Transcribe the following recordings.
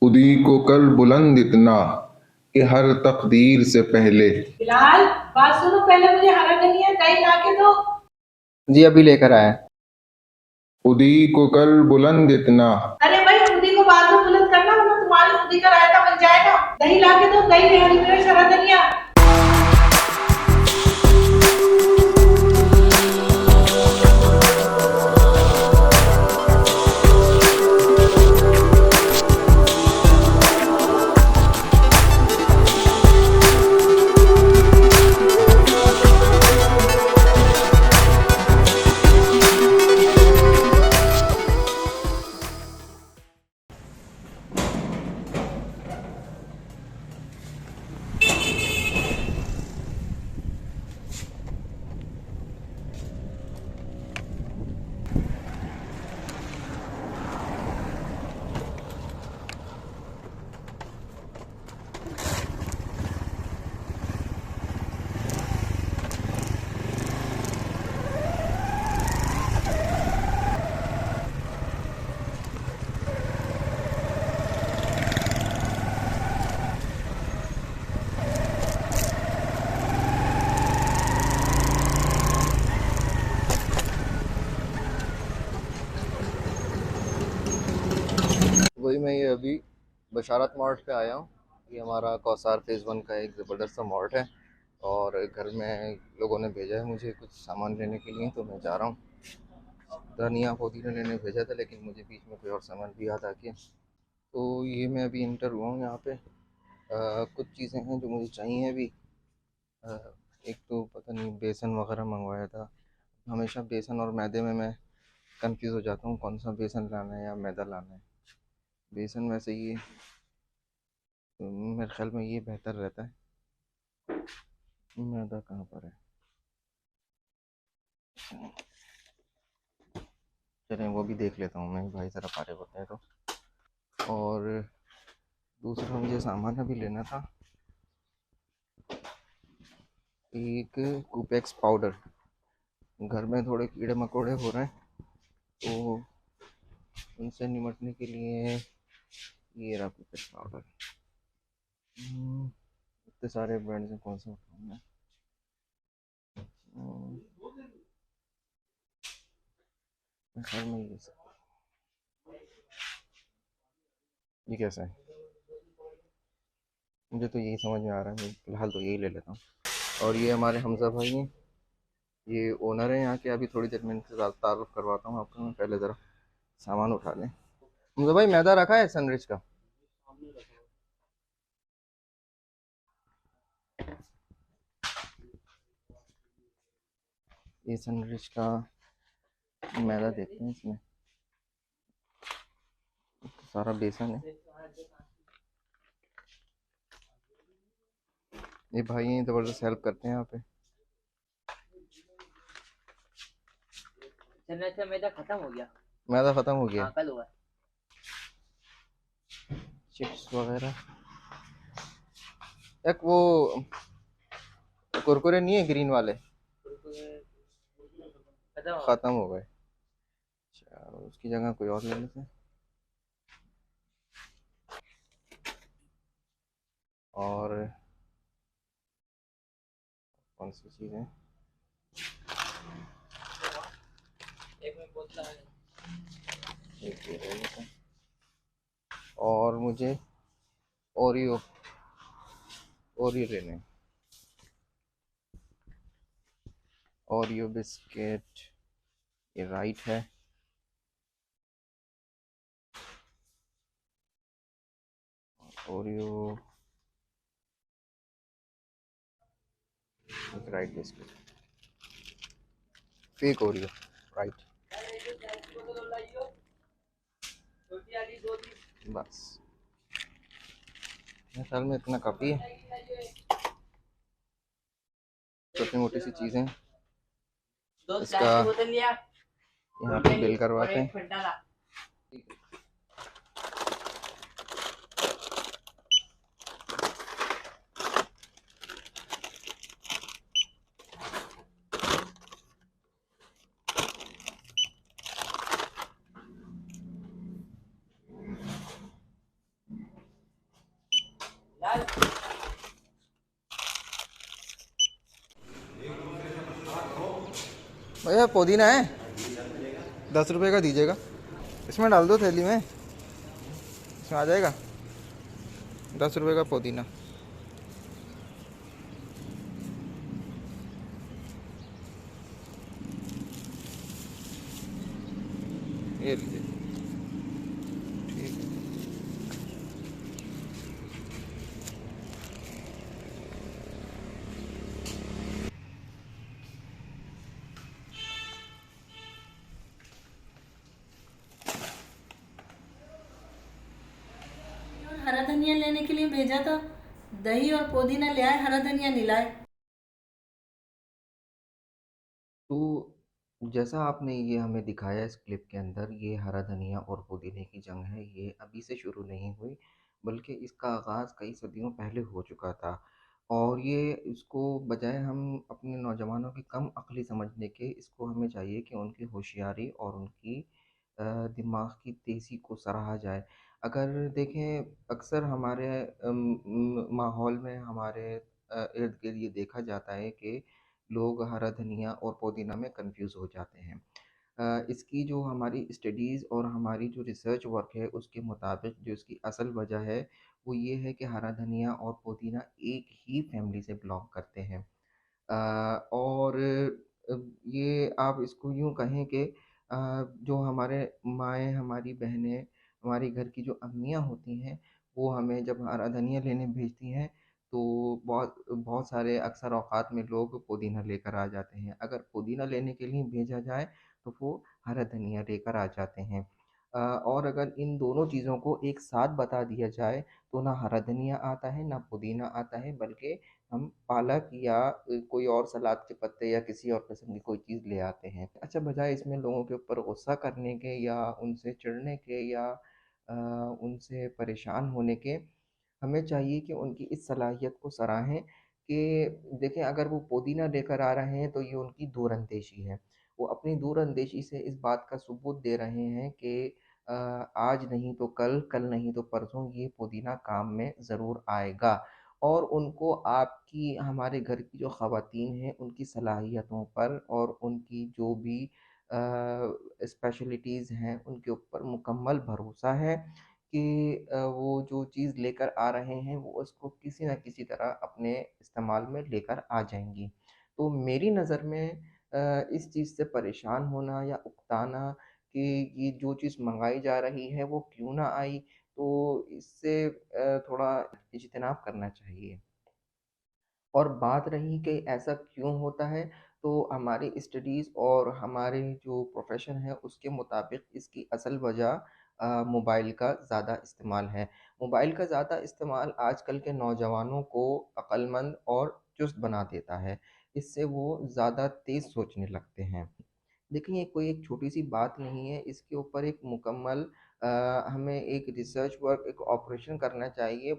खुदी को कर बुलंद इतना कि हर तकदीर से पहले। बिलाल, बात सुनो, पहले मुझे हरा धनिया दही ला के दो। जी अभी लेकर आया। खुदी को कर बुलंद इतना। अरे भाई, खुदी को बाद में बुलंद करना, वरना तुम्हारी खुदी का रायता बन जाएगा। दही ला के दो, दही, हरी मिर्च, हरा धनिया। वही मैं ये अभी बशारत मार्ट पे आया हूँ। ये हमारा कौसार फेज़ 1 का एक ज़बरदस्त सा मार्ट है और घर में लोगों ने भेजा है मुझे कुछ सामान लेने के लिए, तो मैं जा रहा हूँ। धनिया पुदीना लेने भेजा था, लेकिन मुझे बीच में कोई और सामान भी याद आ गया, तो ये मैं अभी इंटर हुआ हूँ यहाँ पे। कुछ चीज़ें हैं जो मुझे चाहिए अभी। अ, एक तो पता नहीं बेसन वगैरह मंगवाया था। हमेशा बेसन और मैदे में मैं कंफ्यूज हो जाता हूँ, कौन सा बेसन लाना है या मैदा लाना है। बेसन वैसे ये मेरे ख्याल में ये बेहतर रहता है। मैदा कहाँ पर है? चलें वो भी देख लेता हूँ मैं, भाई ज़रा पारे होते हैं तो। और दूसरा मुझे सामान अभी लेना था, एक कूपेक्स पाउडर। घर में थोड़े कीड़े मकोड़े हो रहे हैं, तो उनसे निपटने के लिए ये रहा कूपेक्स पाउडर। इतने सारे ब्रांड से कौन सा उठाऊँ मैं? मेरे ख्याल में ये कैसा है? मुझे तो यही समझ में आ रहा है, फ़िलहाल तो यही ले लेता हूँ। और ये हमारे हमज़ा भाई हैं, ये ओनर है यहाँ के। अभी थोड़ी देर में इनसे तारुफ करवाता हूँ आपको। मैं पहले ज़रा सामान उठा लें। हमज़ा भाई मैदा रखा है सनरिच का? ये सनरिच का मैदा देखते हैं, इसमें सारा बेसन है। ये भाई हैं, ज़बरदस्त हेल्प करते हैं यहाँ पे। मैदा खत्म हो गया। मैदा ख़त्म हो गया? हाँ, कल हुआ। चिप्स वगैरह। एक वो कुरकुरे नहीं है ग्रीन वाले? ख़त्म हो गए। चलो उसकी जगह कोई और ले लेते हैं। और कौन सी चीज़ है? एक ये ले लेते हैं। और मुझे ओरियो ओरियो लेने हैं। ओरियो बिस्किट, ये राइट है। Oreo right biscuit, fake Oreo right. बस मेरे ख्याल में इतना काफ़ी है। छोटी मोटी सी चीज़ें। इसका यहाँ पे बिल करवाते हैं। भैया पुदीना है, 10 रुपए का दीजिएगा। इसमें डाल दो थैली में, इसमें आ जाएगा। 10 रुपए का पुदीना। ये लीजिए। ठीक है। और हरा धनिया लेने के लिए भेजा था, दही और पुदीना ले आए, हरा धनिया नहीं लाए। तो जैसा आपने ये हमें दिखाया इस क्लिप के अंदर, ये हरा धनिया और पुदीने की जंग है, ये अभी से शुरू नहीं हुई, बल्कि इसका आगाज़ कई सदियों पहले हो चुका था। और ये इसको बजाय हम अपने नौजवानों की कम अक्ली समझने के, इसको हमें चाहिए कि उनकी होशियारी और उनकी दिमाग की तेज़ी को सराहा जाए। अगर देखें, अक्सर हमारे माहौल में, हमारे इर्द-गिर्द ये देखा जाता है कि लोग हरा धनिया और पुदीना में कन्फ्यूज़ हो जाते हैं। इसकी जो हमारी स्टडीज़ और हमारी जो रिसर्च वर्क है, उसके मुताबिक जो इसकी असल वजह है, वो ये है कि हरा धनिया और पुदीना एक ही फैमिली से बिलॉन्ग करते हैं। और ये आप इसको यूँ कहें कि जो हमारे माएँ, हमारी बहनें, हमारी घर की जो अम्मियाँ होती हैं, वो हमें जब हरा धनिया लेने भेजती हैं, तो बहुत बहुत सारे अक्सर औक़ात में लोग पुदीना लेकर आ जाते हैं। अगर पुदीना लेने के लिए भेजा जाए, तो वो हरा धनिया लेकर आ जाते हैं। और अगर इन दोनों चीज़ों को एक साथ बता दिया जाए, तो ना हरा धनिया आता है, ना पुदीना आता है, बल्कि हम पालक या कोई और सलाद के पत्ते या किसी और किस्म की कोई चीज़ ले आते हैं। अच्छा, बजाय इसमें लोगों के ऊपर गुस्सा करने के या उनसे चिढ़ने के या उनसे परेशान होने के, हमें चाहिए कि उनकी इस सलाहियत को सराहें कि देखें, अगर वो पुदीना लेकर आ रहे हैं तो ये उनकी दूरअंदेशी है। वो अपनी दूरअंदेशी से इस बात का सबूत दे रहे हैं कि आज नहीं तो कल, कल नहीं तो परसों ये पुदीना काम में ज़रूर आएगा। और उनको आपकी, हमारे घर की जो ख़वातीन हैं, उनकी सलाहियतों पर और उनकी जो भी स्पेशलिटीज़ हैं, उनके ऊपर मुकम्मल भरोसा है कि वो जो चीज़ लेकर आ रहे हैं, वो उसको किसी न किसी तरह अपने इस्तेमाल में लेकर आ जाएँगी। तो मेरी नज़र में इस चीज़ से परेशान होना या उकताना कि ये जो चीज़ मँगाई जा रही है, वो क्यों ना आई, तो इससे थोड़ा इज्तिनाब करना चाहिए। और बात रही कि ऐसा क्यों होता है, तो हमारी स्टडीज़ और हमारे जो प्रोफ़ेशन है, उसके मुताबिक इसकी असल वजह मोबाइल का ज़्यादा इस्तेमाल है। मोबाइल का ज़्यादा इस्तेमाल आजकल के नौजवानों को अक्लमंद और चुस्त बना देता है। इससे वो ज़्यादा तेज़ सोचने लगते हैं। देखिए, ये कोई एक छोटी-सी बात नहीं है, इसके ऊपर एक मुकम्मल हमें एक रिसर्च वर्क, एक ऑपरेशन करना चाहिए।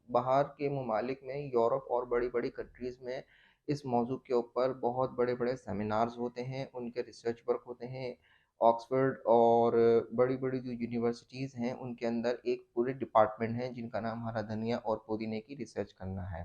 बाहर के ममालिक में, यूरोप और बड़ी-बड़ी कंट्रीज़ में इस मौज़ू के ऊपर बहुत बड़े-बड़े सेमिनार्स होते हैं, उनके रिसर्च वर्क होते हैं। ऑक्सफ़ोर्ड और बड़ी-बड़ी जो यूनिवर्सिटीज़ हैं, उनके अंदर एक पूरे डिपार्टमेंट है, जिनका नाम हरा धनिया और पुदीने की रिसर्च करना है।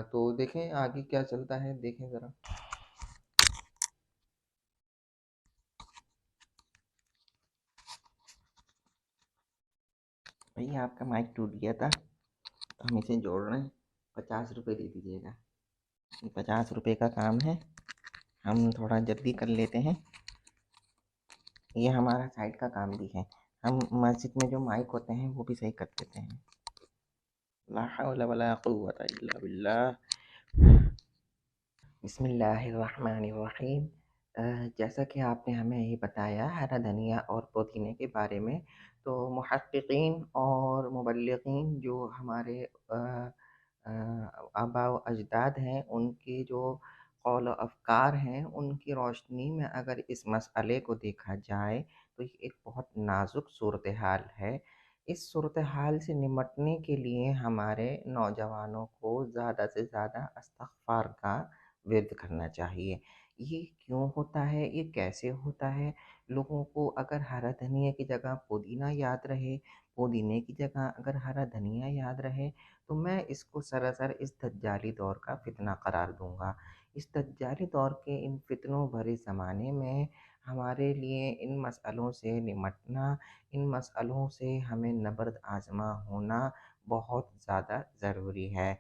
तो देखें आगे क्या चलता है, देखें ज़रा। भैया, आपका माइक टूट गया था, तो हम इसे जोड़ रहे हैं। 50 रुपये दे दीजिएगा। 50 रुपये का काम है, हम थोड़ा जल्दी कर लेते हैं। ये हमारा साइड का काम भी है। हम मस्जिद में जो माइक होते हैं, वो भी सही कर देते हैं। ला हौला वला कुव्वता इल्ला बिल्लाह। बिस्मिल्लाहिर्रहमानिर्रहीम। जैसा कि आपने हमें ये बताया हरा धनिया और पुदीने के बारे में, तो मुहक्किकीन और मुबल्लिगीन जो हमारे आबा व अजदाद हैं, उनके जो कौल व अफ़कार हैं, उनकी रोशनी में अगर इस मसअले को देखा जाए, तो ये एक बहुत नाज़ुक सूरत हाल है। इस सूरत हाल से निमटने के लिए हमारे नौजवानों को ज़्यादा से ज़्यादा इस्तिग़फ़ार का विर्द करना चाहिए। ये क्यों होता है? ये कैसे होता है? लोगों को अगर हरा धनिया की जगह पुदीना याद रहे, पुदीने की जगह अगर हरा धनिया याद रहे तो मैं इसको सरासर इस दज्जाली दौर का फितना करार दूंगा। इस दज्जाली दौर के इन फितनों भरे ज़माने में हमारे लिए इन मसलों से निमटना, इन मसलों से हमें नबर्द आज़मा होना बहुत ज़्यादा ज़रूरी है।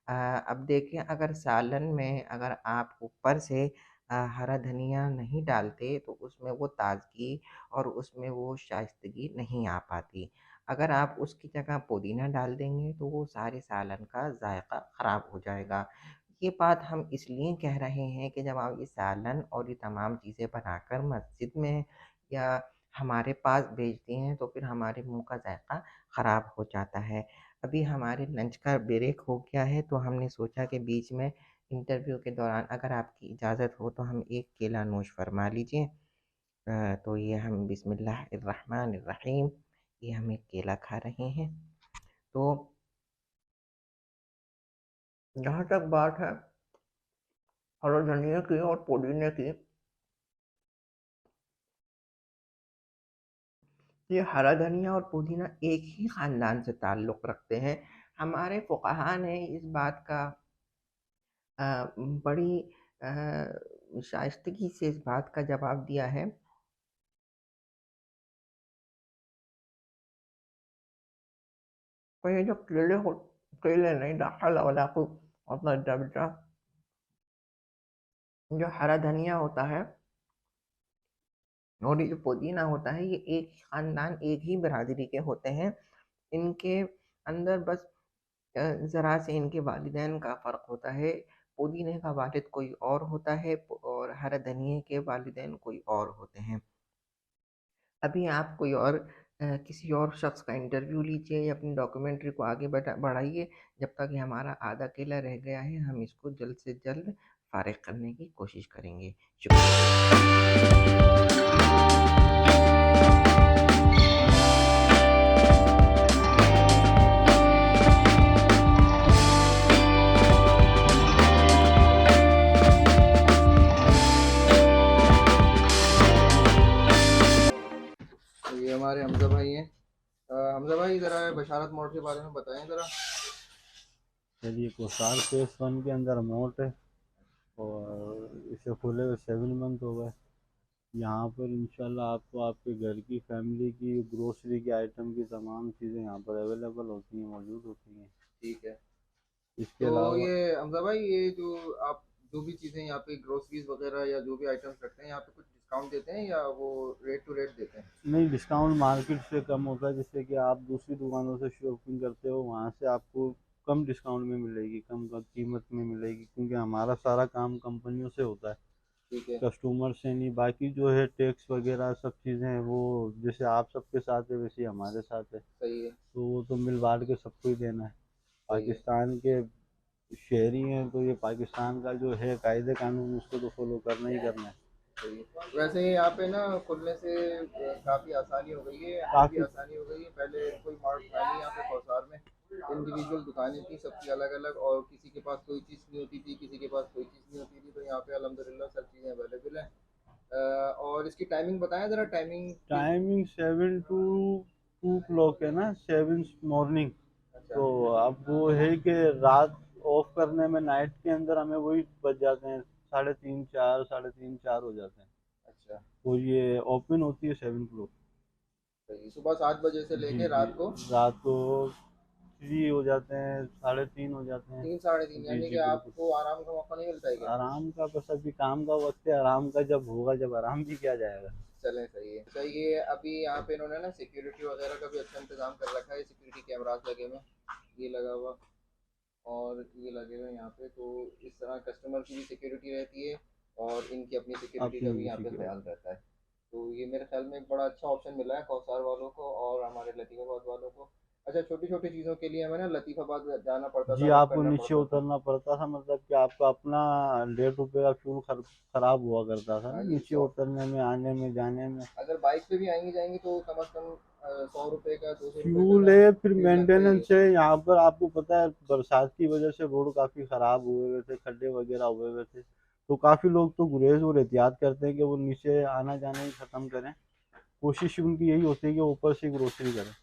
अब देखिए, अगर सालन में अगर आप ऊपर से हरा धनिया नहीं डालते तो उसमें वो ताज़गी और उसमें वो शाइस्तगी नहीं आ पाती। अगर आप उसकी जगह पुदीना डाल देंगे तो वो सारे सालन का ज़ायक़ा ख़राब हो जाएगा। ये बात हम इसलिए कह रहे हैं कि जब आप ये सालन और ये तमाम चीज़ें बनाकर मस्जिद में या हमारे पास भेजते हैं तो फिर हमारे मुँह का ज़ायक़ा ख़राब हो जाता है। अभी हमारे लंच का ब्रेक हो गया है तो हमने सोचा कि बीच में इंटरव्यू के दौरान अगर आपकी इजाज़त हो तो हम एक केला नोश फरमा लीजिए। तो ये हम बिस्मिल्लाहिर्रहमानिर्रहीम ये हम एक केला खा रहे हैं। तो जहाँ तक बात है हरा धनिया की और पुदीने की, ये हरा धनिया और पुदीना एक ही ख़ानदान से ताल्लुक़ रखते हैं। हमारे फ़ुक़हा ने इस बात का बड़ी शाइस्तगी से इस बात का जवाब दिया है कि ये जो केले नहीं, ला हौला वला कुव्वता इल्ला बिल्लाह, जो हरा धनिया होता है और ये जो पुदीना होता है, ये एक ही ख़ानदान, एक ही बिरादरी के होते हैं। इनके अंदर बस ज़रा से इनके वालिदैन का फ़र्क होता है। पुदीने का वालिद कोई और होता है और हरा धनिये के वालिदैन कोई और होते हैं। अभी आप कोई और किसी और शख़्स का इंटरव्यू लीजिए या अपनी डॉक्यूमेंट्री को आगे बढ़ाइए। जब तक ये हमारा आधा केला रह गया है, हम इसको जल्द से जल्द फ़ारिग़ करने की कोशिश करेंगे। शुक्रिया। तो ये हमारे हमज़ा भाई हैं। हमज़ा भाई ज़रा बशारत मोड़ के बारे में बताएं ज़रा। चलिए, कोसार फेस 1 के अंदर अमाउंट है और इसे खुले हुए 7 मंथ हो गए। यहाँ पर इंशाल्लाह आपको आपके घर की फैमिली की ग्रोसरी की आइटम की तमाम चीज़ें यहाँ पर अवेलेबल होती हैं, मौजूद होती हैं। ठीक है। इसके तो अलावा ये हमज़ा भाई, ये जो आप जो भी चीज़ें यहाँ पे ग्रोसरीज वगैरह या जो भी आइटम्स रखते हैं, यहाँ पे कुछ डिस्काउंट देते हैं या वो रेट टू रेट देते हैं? नहीं, डिस्काउंट मार्केट से कम होता है। जैसे कि आप दूसरी दुकानों से शॉपिंग करते हो, वहाँ से आपको कम डिस्काउंट में मिलेगी, कम कीमत में मिलेगी, क्योंकि हमारा सारा काम कंपनियों से होता है, ठीक है। कस्टमर से नहीं। बाकी जो है टैक्स वगैरह सब चीज़ें हैं, वो जैसे आप सबके साथ है वैसे ही हमारे साथ है, सही है। तो वो तो मिल बांट के सबको ही देना है। सही है। पाकिस्तान के शहरी हैं तो ये पाकिस्तान का जो है कायदे कानून उसको तो फॉलो करना ही करना है। सही है। वैसे यहाँ पे ना खुलने से काफ़ी आसानी हो गई है, काफ़ी काफ़ी आसानी हो गई है। पहले कोई मार्ट था नहीं यहाँ पे कौसार में, इंडिविजुअल दुकानें थी सबकी अलग अलग, और किसी के पास कोई चीज़ नहीं होती थी, किसी के पास कोई चीज़ नहीं होती थी। तो यहाँ पे अल्हम्दुलिल्लाह सब चीज़ें अवेलेबल हैं। और इसकी टाइमिंग बताएं ज़रा। टाइमिंग 7 to 2 o'clock है ना, 7 मॉर्निंग। अच्छा। तो अब वो है कि रात ऑफ करने में नाइट के अंदर हमें वही बज जाते हैं 3:30 4, 3:30 4 हो जाते हैं। अच्छा। तो ये ओपन होती है 7 o'clock। सही। सुबह 7 बजे से जी लेके जी, रात को 3 हो जाते हैं, 3:30 हो जाते हैं। 3 साढ़े 3, जी यानी जी कि बिल्कुल। आपको आराम का मौका नहीं मिलता है क्या? आराम का बस अभी काम का वक्त है, आराम का जब होगा, जब आराम भी किया जाएगा। चलें, सही है। सही है। अभी यहाँ पे इन्होंने ना सिक्योरिटी वगैरह का भी अच्छा इंतजाम कर रखा है। सिक्योरिटी कैमरास लगे हुए हैं, ये लगा हुआ और ये लगे हुए हैं यहाँ पे। तो इस तरह कस्टमर की भी सिक्योरिटी रहती है और इनकी अपनी सिक्योरिटी का अपनी भी यहाँ पे security। ख्याल रहता है। तो ये मेरे ख्याल में एक बड़ा अच्छा ऑप्शन मिला है कौसार वालों को और हमारे लतीफ़ाबाद वालों को। अच्छा, छोटी छोटी चीज़ों के लिए हमें ना लतीफ़ाबाद जाना पड़ता जी, था, रुक आपको करना नीचे पड़ता था। उतरना पड़ता था, मतलब कि आपका अपना 1.5 रुपये का फ्यूल खराब हुआ करता था ना, हाँ, ये नीचे 100। उतरने में, आने में, जाने में। अगर बाइक पे भी आएंगी जाएंगी तो कम से कम 100 रुपये का, 200 रुपये फ्यूल का है, फिर फ्यूल लगता ही है। मेंटेनेंस है। यहाँ पर आपको पता है बरसात की वजह से रोड काफ़ी ख़राब हुए हुए थे, खड्डे वगैरह हुए हुए थे, तो काफ़ी लोग तो गुरेज और एहतियात करते हैं कि वो नीचे आना जाना ही ख़त्म करें। कोशिश उनकी यही होती है कि ऊपर से ग्रोसरी करें।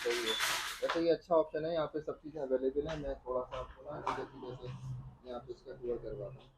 सही है। वैसे ये अच्छा ऑप्शन है, यहाँ पे सब चीज़ें अवेलेबल हैं। मैं थोड़ा सा आपको ना धीरे धीरे से यहाँ पे इसका टूर करवाता हूँ।